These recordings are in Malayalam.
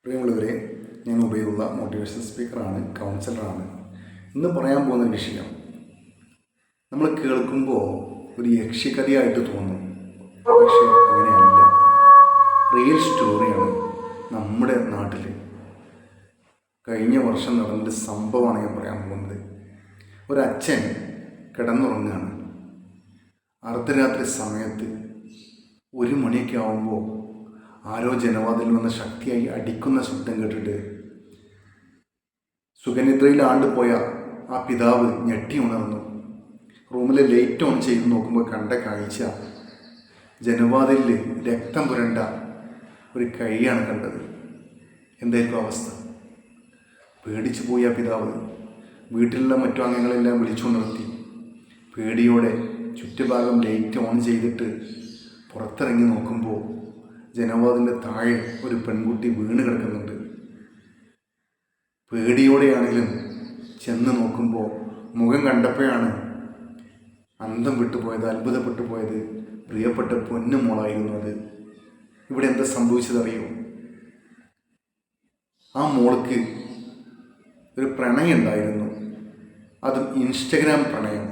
പ്രിയമുള്ളവരെ, ഞാൻ ഉബൈദുള്ള മോട്ടിവേഷൻ സ്പീക്കറാണ്, കൗൺസിലറാണ്. ഇന്ന് പറയാൻ പോകുന്ന വിഷയം നമ്മൾ കേൾക്കുമ്പോൾ ഒരു യക്ഷിക്കഥയായിട്ട് തോന്നും. പക്ഷേ അങ്ങനെയല്ല, റിയൽ സ്റ്റോറിയാണ്. നമ്മുടെ നാട്ടിൽ കഴിഞ്ഞ വർഷം നടന്നൊരു സംഭവമാണ് ഞാൻ പറയാൻ പോകുന്നത്. ഒരച്ഛൻ കിടന്നുറങ്ങുകയാണ്. അർദ്ധരാത്രി സമയത്ത് 1 മണിയൊക്കെ ആകുമ്പോൾ ആരോ ജനവാതിൽ വന്ന് ശക്തിയായി അടിക്കുന്ന ശബ്ദം കേട്ടിട്ട് സുഖനിദ്രയിൽ ആണ്ടുപോയ ആ പിതാവ് ഞെട്ടി ഉണർന്നു. റൂമിലെ ലൈറ്റ് ഓൺ ചെയ്ത് നോക്കുമ്പോൾ കണ്ട കാഴ്ച ജനവാതിലിൽ രക്തം പുരണ്ട ഒരു കൈയാണ് കണ്ടത്. എന്തായിരിക്കും അവസ്ഥ? പേടിച്ചു പോയി ആ പിതാവ്. വീട്ടിലുള്ള മറ്റു അംഗങ്ങളെല്ലാം വിളിച്ചുണർത്തി. പേടിയോടെ ചുറ്റുഭാഗം ലൈറ്റ് ഓൺ ചെയ്തിട്ട് പുറത്തിറങ്ങി നോക്കുമ്പോൾ ജനവാതിലിൻ്റെ താഴെ ഒരു പെൺകുട്ടി വീണ് കിടക്കുന്നുണ്ട്. പേടിയോടെയാണെങ്കിലും ചെന്ന് നോക്കുമ്പോൾ മുഖം കണ്ടപ്പോഴാണ് അന്തം വിട്ടുപോയത്, അത്ഭുതപ്പെട്ടു പോയത്. പ്രിയപ്പെട്ട പൊന്നു മോളായിരുന്നു അത്. ഇവിടെ എന്താ സംഭവിച്ചതറിയോ? ആ മോൾക്ക് ഒരു പ്രണയം ഉണ്ടായിരുന്നു. അതും ഇൻസ്റ്റഗ്രാം പ്രണയം.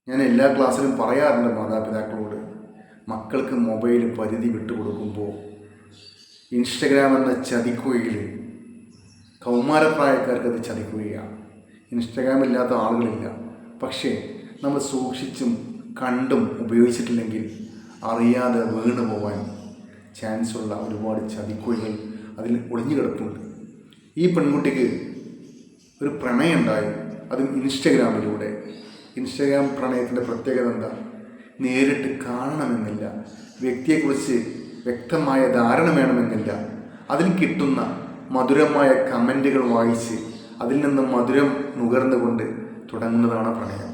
ഞാൻ എല്ലാ ക്ലാസ്സിലും പറയാറുണ്ട് മാതാപിതാക്കളോട്, മക്കൾക്ക് മൊബൈൽ പരിധി വിട്ടുകൊടുക്കുമ്പോൾ ഇൻസ്റ്റഗ്രാം എന്ന ചതിക്കുകയിൽ കൗമാരപ്രായക്കാർക്ക് അത് ചതിക്കുകയാണ്. ഇൻസ്റ്റഗ്രാം ഇല്ലാത്ത ആളുകളില്ല. പക്ഷേ നമ്മൾ സൂക്ഷിച്ചും കണ്ടും ഉപയോഗിച്ചിട്ടില്ലെങ്കിൽ അറിയാതെ വീണു പോകാൻ ചാൻസുള്ള ഒരുപാട് ചതിക്കുകകൾ അതിൽ ഒളിഞ്ഞു കിടപ്പുണ്ട്. ഈ പെൺകുട്ടിക്ക് ഒരു പ്രണയം ഉണ്ടായി, അതും ഇൻസ്റ്റഗ്രാമിലൂടെ. ഇൻസ്റ്റഗ്രാം പ്രണയത്തിൻ്റെ പ്രത്യേകത എന്താ? നേരിട്ട് കാണണമെന്നില്ല, വ്യക്തിയെക്കുറിച്ച് വ്യക്തമായ ധാരണ വേണമെന്നില്ല. അതിൽ കിട്ടുന്ന മധുരമായ കമൻറ്റുകൾ വായിച്ച് അതിൽ നിന്ന് മധുരം നുകർന്നുകൊണ്ട് തുടങ്ങുന്നതാണ് പ്രണയം.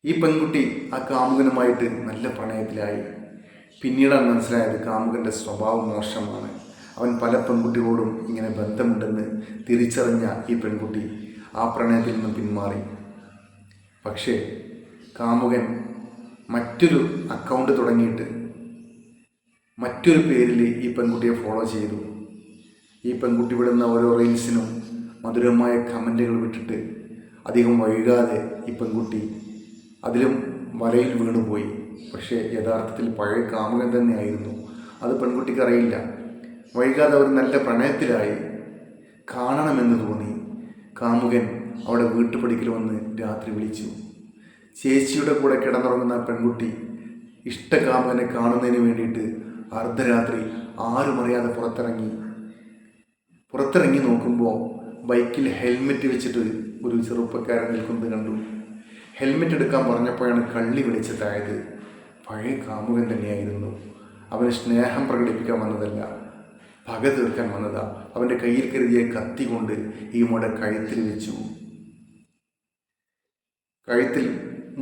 ഈ പെൺകുട്ടി ആ കാമുകനുമായിട്ട് നല്ല പ്രണയത്തിലായി. പിന്നീടാണ് മനസ്സിലായത് കാമുകൻ്റെ സ്വഭാവം മോശമാണ്. അവൻ പല പെൺകുട്ടികളോടും ഇങ്ങനെ ബന്ധമുണ്ടെന്ന് തിരിച്ചറിഞ്ഞ ഈ പെൺകുട്ടി ആ പ്രണയത്തിൽ നിന്ന് പിന്മാറി. പക്ഷേ കാമുകൻ മറ്റൊരു അക്കൗണ്ട് തുടങ്ങിയിട്ട് മറ്റൊരു പേരിൽ ഈ പെൺകുട്ടിയെ ഫോളോ ചെയ്തു. ഈ പെൺകുട്ടി വിടുന്ന ഓരോ റീൽസിനും മധുരമായ കമൻറ്റുകൾ വിട്ടിട്ട് അധികം വൈകാതെ ഈ പെൺകുട്ടി അതിലും വലയിൽ വീണുപോയി. പക്ഷേ യഥാർത്ഥത്തിൽ പഴയ കാമുകൻ തന്നെയായിരുന്നു. അത് പെൺകുട്ടിക്ക് അറിയില്ല. വൈകാതെ അവർ നല്ല പ്രണയത്തിലായി. കാണണമെന്ന് തോന്നി. കാമുകൻ അവിടെ വീട്ടുപടിക്കൽ വന്ന് രാത്രി വിളിച്ചു. ചേച്ചിയുടെ കൂടെ കിടന്നുറങ്ങുന്ന പെൺകുട്ടി ഇഷ്ടകാമുകനെ കാണുന്നതിന് വേണ്ടിയിട്ട് അർദ്ധരാത്രി ആരും അറിയാതെ പുറത്തിറങ്ങി നോക്കുമ്പോൾ ബൈക്കിൽ ഹെൽമെറ്റ് വെച്ചിട്ട് ഒരു ചെറുപ്പക്കാരൻ നിൽക്കുന്നത് കണ്ടു. ഹെൽമെറ്റ് എടുക്കാൻ പറഞ്ഞപ്പോഴാണ് കള്ളി വെളിച്ചത്തായത്. പഴയ കാമുകൻ തന്നെയായിരുന്നു. അവന് സ്നേഹം പ്രകടിപ്പിക്കാൻ വന്നതല്ല, പക തീർക്കാൻ വന്നതാ. അവൻ്റെ കയ്യിൽ കരുതിയ കത്തി കൊണ്ട് ഈ മോടെ കഴുത്തിൽ വെച്ചു. കഴുത്തിൽ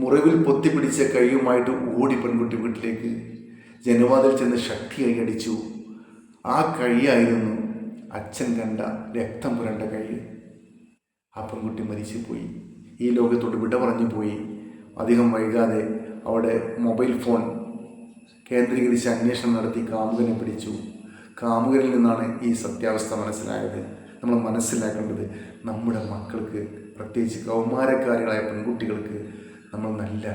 മുറിവിൽ പൊത്തിപ്പിടിച്ച കൈയുമായിട്ട് ഓടി പെൺകുട്ടി വീട്ടിലേക്ക്. ജനവാതിൽ ചെന്ന് ശക്തിയായി അടിച്ചു. ആ കൈയായിരുന്നു അച്ഛൻ കണ്ട രക്തം പുരണ്ട കൈ. ആ പെൺകുട്ടി മരിച്ചു പോയി. ഈ ലോകത്തോട് വിട പറഞ്ഞു പോയി. അധികം വൈകാതെ അവിടെ മൊബൈൽ ഫോൺ കേന്ദ്രീകരിച്ച് അന്വേഷണം നടത്തി കാമുകനെ പിടിച്ചു. കാമുകനിൽ നിന്നാണ് ഈ സത്യാവസ്ഥ മനസ്സിലായത്. നമ്മൾ മനസ്സിലാക്കേണ്ടത് നമ്മുടെ മക്കൾക്ക്, പ്രത്യേകിച്ച് കൗമാരക്കാരികളായ പെൺകുട്ടികൾക്ക് നമ്മൾ നല്ല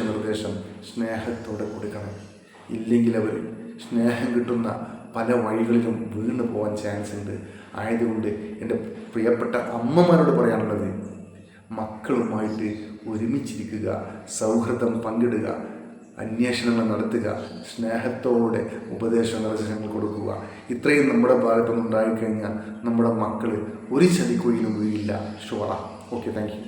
നിർദ്ദേശം സ്നേഹത്തോടെ കൊടുക്കണം. ഇല്ലെങ്കിൽ അവർ സ്നേഹം കിട്ടുന്ന പല വഴികളിലും വീണു പോകാൻ ചാൻസ് ഉണ്ട്. ആയതുകൊണ്ട് എൻ്റെ പ്രിയപ്പെട്ട അമ്മമാരോട് പറയാനുള്ളത്, മക്കളുമായിട്ട് ഒരുമിച്ചിരിക്കുക, സൗഹൃദം പങ്കിടുക, അന്വേഷണങ്ങൾ നടത്തുക, സ്നേഹത്തോടെ നിർദ്ദേശങ്ങൾ കൊടുക്കുക. ഇത്രയും നമ്മുടെ ഭാഗത്തുനിന്ന് ഉണ്ടായിക്കഴിഞ്ഞാൽ നമ്മുടെ മക്കൾ ഒരു ചതിക്കുഴിയിലും വീഴില്ല. ഷുവറാ. Okay, thank U.